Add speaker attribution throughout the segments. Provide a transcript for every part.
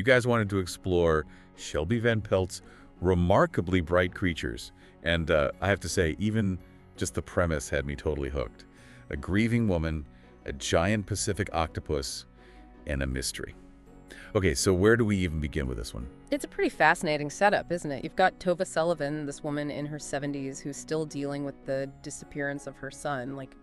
Speaker 1: You guys wanted to explore Shelby Van Pelt's Remarkably Bright Creatures. And I have to say, even just the premise had me totally hooked. A grieving woman, a giant Pacific octopus, and a mystery. Okay, so where do we even begin with this one?
Speaker 2: It's a pretty fascinating setup, isn't it? You've got Tova Sullivan, this woman in her 70s who's still dealing with the disappearance of her son, like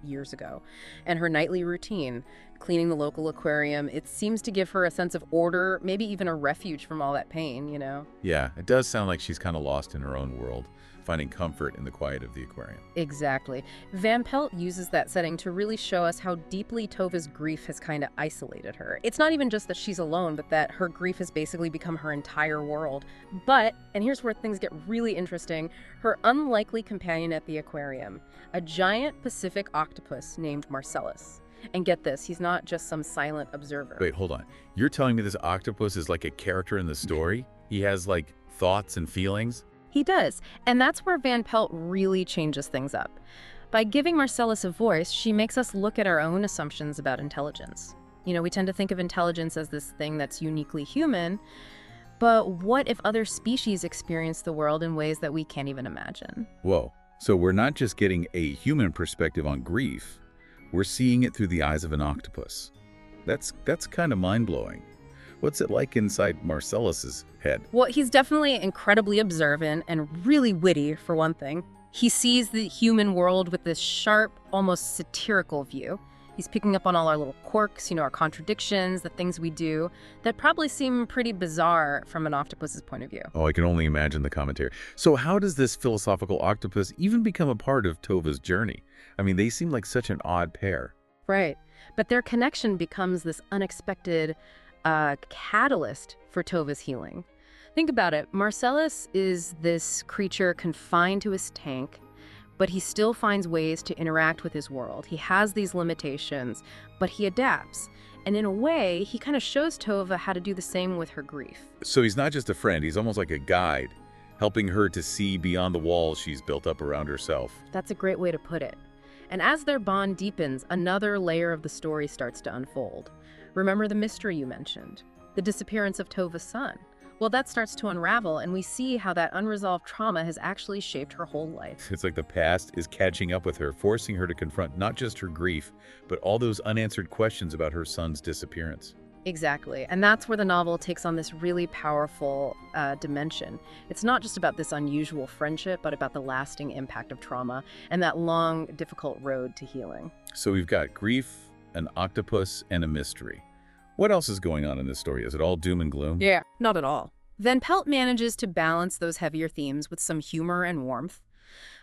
Speaker 2: years ago, and her nightly routine, cleaning the local aquarium. It seems to give her a sense of order, maybe even a refuge from all that pain, you know?
Speaker 1: Yeah, it does sound like she's kind of lost in her own world, finding comfort in the quiet of the aquarium.
Speaker 2: Exactly. Van Pelt uses that setting to really show us how deeply Tova's grief has kind of isolated her. It's not even just that she's alone, but that her grief has basically become her entire world. But, and here's where things get really interesting, her unlikely companion at the aquarium, a giant Pacific octopus named Marcellus. And get this, he's not just some silent observer.
Speaker 1: Wait, hold on. You're telling me this octopus is like a character in the story? He has, like, thoughts and feelings?
Speaker 2: He does, and that's where Van Pelt really changes things up. By giving Marcellus a voice, she makes us look at our own assumptions about intelligence. You know, we tend to think of intelligence as this thing that's uniquely human, but what if other species experience the world in ways that we can't even imagine?
Speaker 1: Whoa. So we're not just getting a human perspective on grief, we're seeing it through the eyes of an octopus. That's kind of mind-blowing. What's it like inside Marcellus's head?
Speaker 2: Well, he's definitely incredibly observant and really witty, for one thing. He sees the human world with this sharp, almost satirical view. He's picking up on all our little quirks, you know, our contradictions, the things we do that probably seem pretty bizarre from an octopus's point of view.
Speaker 1: Oh, I can only imagine the commentary. So how does this philosophical octopus even become a part of Tova's journey? I mean, they seem like such an odd pair.
Speaker 2: Right. But their connection becomes this unexpected catalyst for Tova's healing. Think about it. Marcellus is this creature confined to his tank, but he still finds ways to interact with his world. He has these limitations, but he adapts. And in a way, he kind of shows Tova how to do the same with her grief.
Speaker 1: So he's not just a friend, he's almost like a guide, helping her to see beyond the walls she's built up around herself.
Speaker 2: That's a great way to put it. And as their bond deepens, another layer of the story starts to unfold. Remember the mystery you mentioned, the disappearance of Tova's son? Well, that starts to unravel, and we see how that unresolved trauma has actually shaped her whole life.
Speaker 1: It's like the past is catching up with her, forcing her to confront not just her grief, but all those unanswered questions about her son's disappearance.
Speaker 2: Exactly, and that's where the novel takes on this really powerful dimension. It's not just about this unusual friendship, but about the lasting impact of trauma and that long, difficult road to healing.
Speaker 1: So we've got grief, an octopus, and a mystery. What else is going on in this story? Is it all doom and gloom?
Speaker 2: Yeah, not at all. Van Pelt manages to balance those heavier themes with some humor and warmth.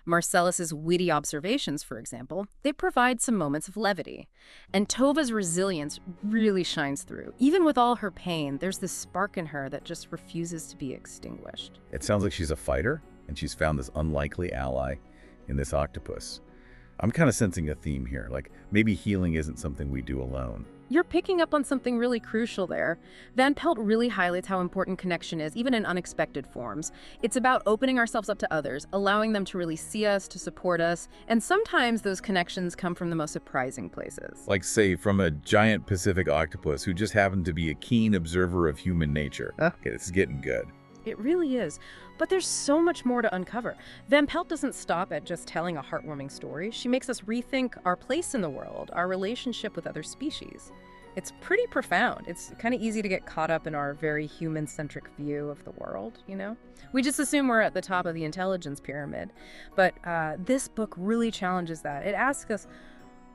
Speaker 2: Marcellus's witty observations, for example, they provide some moments of levity. And Tova's resilience really shines through. Even with all her pain, there's this spark in her that just refuses to be extinguished.
Speaker 1: It sounds like she's a fighter, and she's found this unlikely ally in this octopus. I'm kind of sensing a theme here, like maybe healing isn't something we do alone.
Speaker 2: You're picking up on something really crucial there. Van Pelt really highlights how important connection is, even in unexpected forms. It's about opening ourselves up to others, allowing them to really see us, to support us, and sometimes those connections come from the most surprising places.
Speaker 1: Like, say, from a giant Pacific octopus who just happened to be a keen observer of human nature. Okay, this is getting good.
Speaker 2: It really is. But there's so much more to uncover. Van Pelt doesn't stop at just telling a heartwarming story. She makes us rethink our place in the world, our relationship with other species. It's pretty profound. It's kind of easy to get caught up in our very human-centric view of the world, you know? We just assume we're at the top of the intelligence pyramid. But this book really challenges that. It asks us,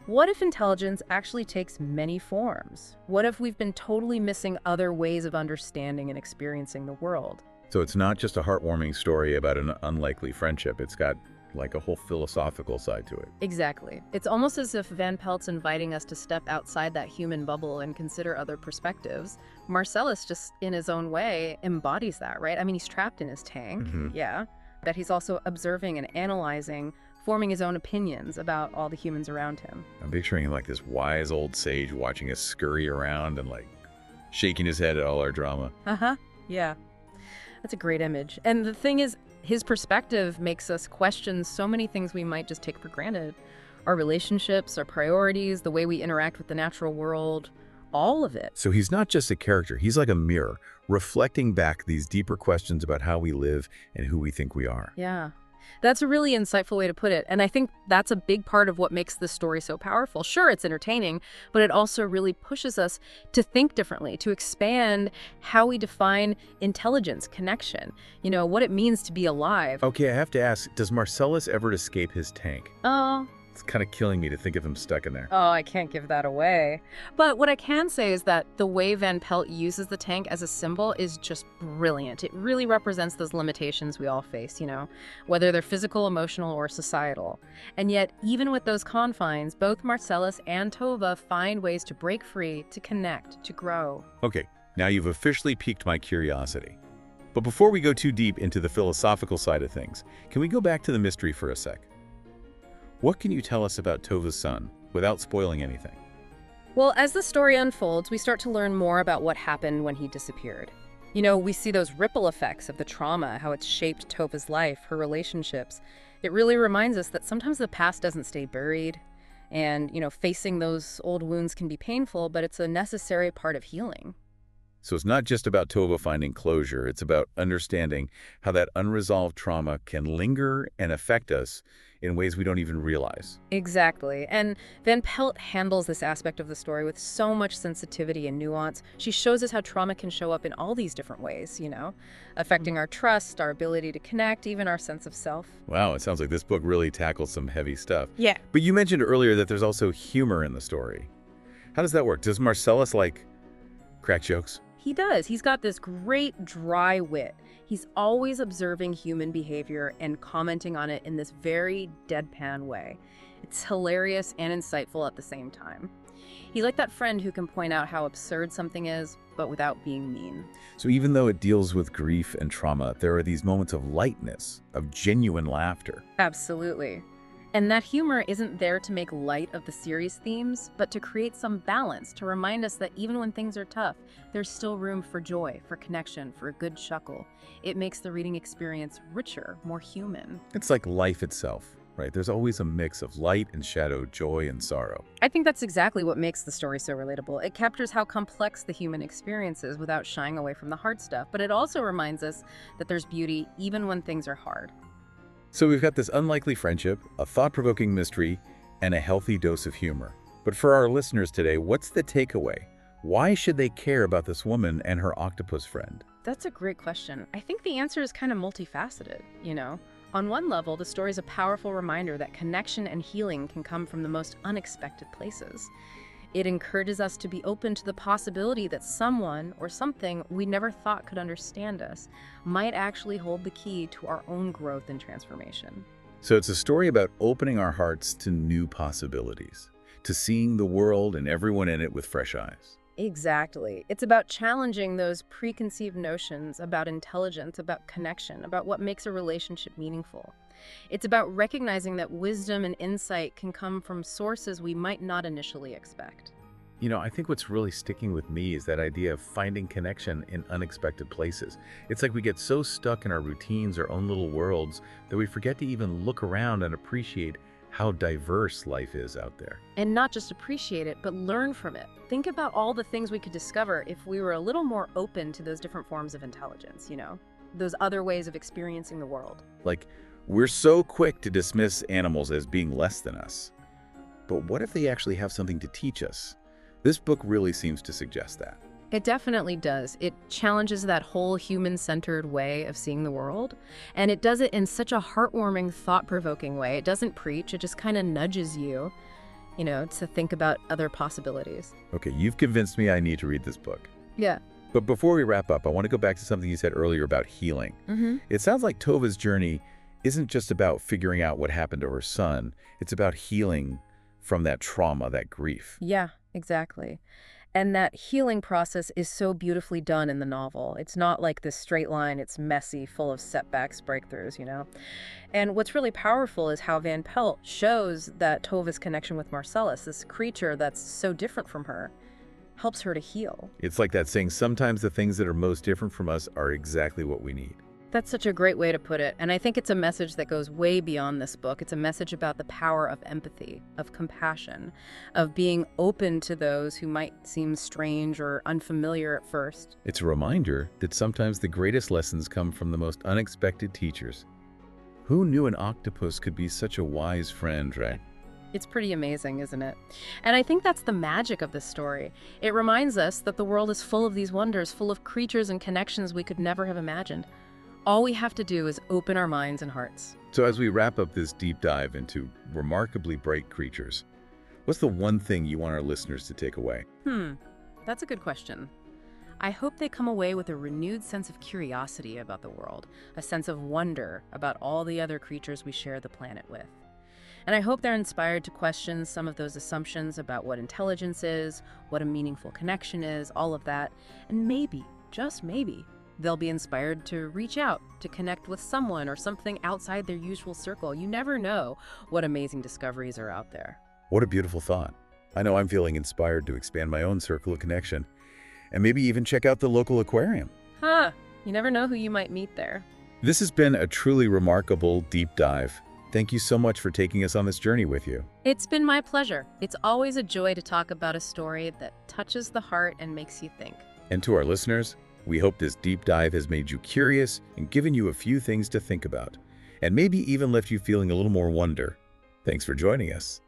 Speaker 2: what if intelligence actually takes many forms? What if we've been totally missing other ways of understanding and experiencing the world?
Speaker 1: So it's not just a heartwarming story about an unlikely friendship. It's got like a whole philosophical side to it.
Speaker 2: Exactly. It's almost as if Van Pelt's inviting us to step outside that human bubble and consider other perspectives. Marcellus, just in his own way, embodies that, right? I mean, he's trapped in his tank, yeah, but he's also observing and analyzing, forming his own opinions about all the humans around him.
Speaker 1: I'm picturing him like this wise old sage watching us scurry around and like shaking his head at all our drama.
Speaker 2: Yeah. That's a great image. And the thing is, his perspective makes us question so many things we might just take for granted. Our relationships, our priorities, the way we interact with the natural world, all of it.
Speaker 1: So he's not just a character, he's like a mirror, reflecting back these deeper questions about how we live and who we think we are.
Speaker 2: Yeah. That's a really insightful way to put it, and I think that's a big part of what makes this story so powerful. Sure, it's entertaining, but it also really pushes us to think differently, to expand how we define intelligence, connection, what it means to be alive.
Speaker 1: Okay, I have to ask, does Marcellus ever escape his tank?
Speaker 2: Oh,
Speaker 1: It's kind of killing me to think of him stuck in there.
Speaker 2: Oh, I can't give that away. But what I can say is that the way Van Pelt uses the tank as a symbol is just brilliant. It really represents those limitations we all face, whether they're physical, emotional, or societal. And yet, even with those confines, both Marcellus and Tova find ways to break free, to connect, to grow.
Speaker 1: Okay, now you've officially piqued my curiosity. But before we go too deep into the philosophical side of things, can we go back to the mystery for a sec? What can you tell us about Tova's son, without spoiling anything?
Speaker 2: Well, as the story unfolds, we start to learn more about what happened when he disappeared. We see those ripple effects of the trauma, how it's shaped Tova's life, her relationships. It really reminds us that sometimes the past doesn't stay buried, and, facing those old wounds can be painful, but it's a necessary part of healing.
Speaker 1: So it's not just about Tova finding closure, it's about understanding how that unresolved trauma can linger and affect us in ways we don't even realize.
Speaker 2: Exactly. And Van Pelt handles this aspect of the story with so much sensitivity and nuance. She shows us how trauma can show up in all these different ways, affecting our trust, our ability to connect, even our sense of self.
Speaker 1: Wow, it sounds like this book really tackles some heavy stuff.
Speaker 2: Yeah.
Speaker 1: But you mentioned earlier that there's also humor in the story. How does that work? Does Marcellus, crack jokes?
Speaker 2: He does. He's got this great dry wit. He's always observing human behavior and commenting on it in this very deadpan way. It's hilarious and insightful at the same time. He's like that friend who can point out how absurd something is, but without being mean.
Speaker 1: So even though it deals with grief and trauma, there are these moments of lightness, of genuine laughter.
Speaker 2: Absolutely. And that humor isn't there to make light of the serious themes, but to create some balance, to remind us that even when things are tough, there's still room for joy, for connection, for a good chuckle. It makes the reading experience richer, more human.
Speaker 1: It's like life itself, right? There's always a mix of light and shadow, joy and sorrow.
Speaker 2: I think that's exactly what makes the story so relatable. It captures how complex the human experience is without shying away from the hard stuff, but it also reminds us that there's beauty even when things are hard.
Speaker 1: So we've got this unlikely friendship, a thought-provoking mystery, and a healthy dose of humor. But for our listeners today, what's the takeaway? Why should they care about this woman and her octopus friend?
Speaker 2: That's a great question. I think the answer is kind of multifaceted, On one level, the story is a powerful reminder that connection and healing can come from the most unexpected places. It encourages us to be open to the possibility that someone or something we never thought could understand us might actually hold the key to our own growth and transformation.
Speaker 1: So it's a story about opening our hearts to new possibilities, to seeing the world and everyone in it with fresh eyes.
Speaker 2: Exactly. It's about challenging those preconceived notions about intelligence, about connection, about what makes a relationship meaningful. It's about recognizing that wisdom and insight can come from sources we might not initially expect.
Speaker 1: I think what's really sticking with me is that idea of finding connection in unexpected places. It's like we get so stuck in our routines, our own little worlds, that we forget to even look around and appreciate how diverse life is out there.
Speaker 2: And not just appreciate it, but learn from it. Think about all the things we could discover if we were a little more open to those different forms of intelligence, those other ways of experiencing the world.
Speaker 1: We're so quick to dismiss animals as being less than us. But what if they actually have something to teach us? This book really seems to suggest that.
Speaker 2: It definitely does. It challenges that whole human-centered way of seeing the world, and it does it in such a heartwarming, thought-provoking way. It doesn't preach, it just kind of nudges you, to think about other possibilities.
Speaker 1: Okay, you've convinced me I need to read this book.
Speaker 2: Yeah.
Speaker 1: But before we wrap up, I want to go back to something you said earlier about healing. It sounds like Tova's journey isn't just about figuring out what happened to her son. It's about healing from that trauma, that grief.
Speaker 2: Yeah, exactly. And that healing process is so beautifully done in the novel. It's not like this straight line. It's messy, full of setbacks, breakthroughs, And what's really powerful is how Van Pelt shows that Tova's connection with Marcellus, this creature that's so different from her, helps her to heal.
Speaker 1: It's like that saying, sometimes the things that are most different from us are exactly what we need.
Speaker 2: That's such a great way to put it, and I think it's a message that goes way beyond this book. It's a message about the power of empathy, of compassion, of being open to those who might seem strange or unfamiliar at first.
Speaker 1: It's a reminder that sometimes the greatest lessons come from the most unexpected teachers. Who knew an octopus could be such a wise friend, right?
Speaker 2: It's pretty amazing, isn't it? And I think that's the magic of this story. It reminds us that the world is full of these wonders, full of creatures and connections we could never have imagined. All we have to do is open our minds and hearts.
Speaker 1: So as we wrap up this deep dive into Remarkably Bright Creatures, what's the one thing you want our listeners to take away?
Speaker 2: That's a good question. I hope they come away with a renewed sense of curiosity about the world, a sense of wonder about all the other creatures we share the planet with. And I hope they're inspired to question some of those assumptions about what intelligence is, what a meaningful connection is, all of that. And maybe, just maybe, they'll be inspired to reach out, to connect with someone or something outside their usual circle. You never know what amazing discoveries are out there.
Speaker 1: What a beautiful thought. I know I'm feeling inspired to expand my own circle of connection and maybe even check out the local aquarium.
Speaker 2: You never know who you might meet there.
Speaker 1: This has been a truly remarkable deep dive. Thank you so much for taking us on this journey with you.
Speaker 2: It's been my pleasure. It's always a joy to talk about a story that touches the heart and makes you think.
Speaker 1: And to our listeners, we hope this deep dive has made you curious and given you a few things to think about, and maybe even left you feeling a little more wonder. Thanks for joining us.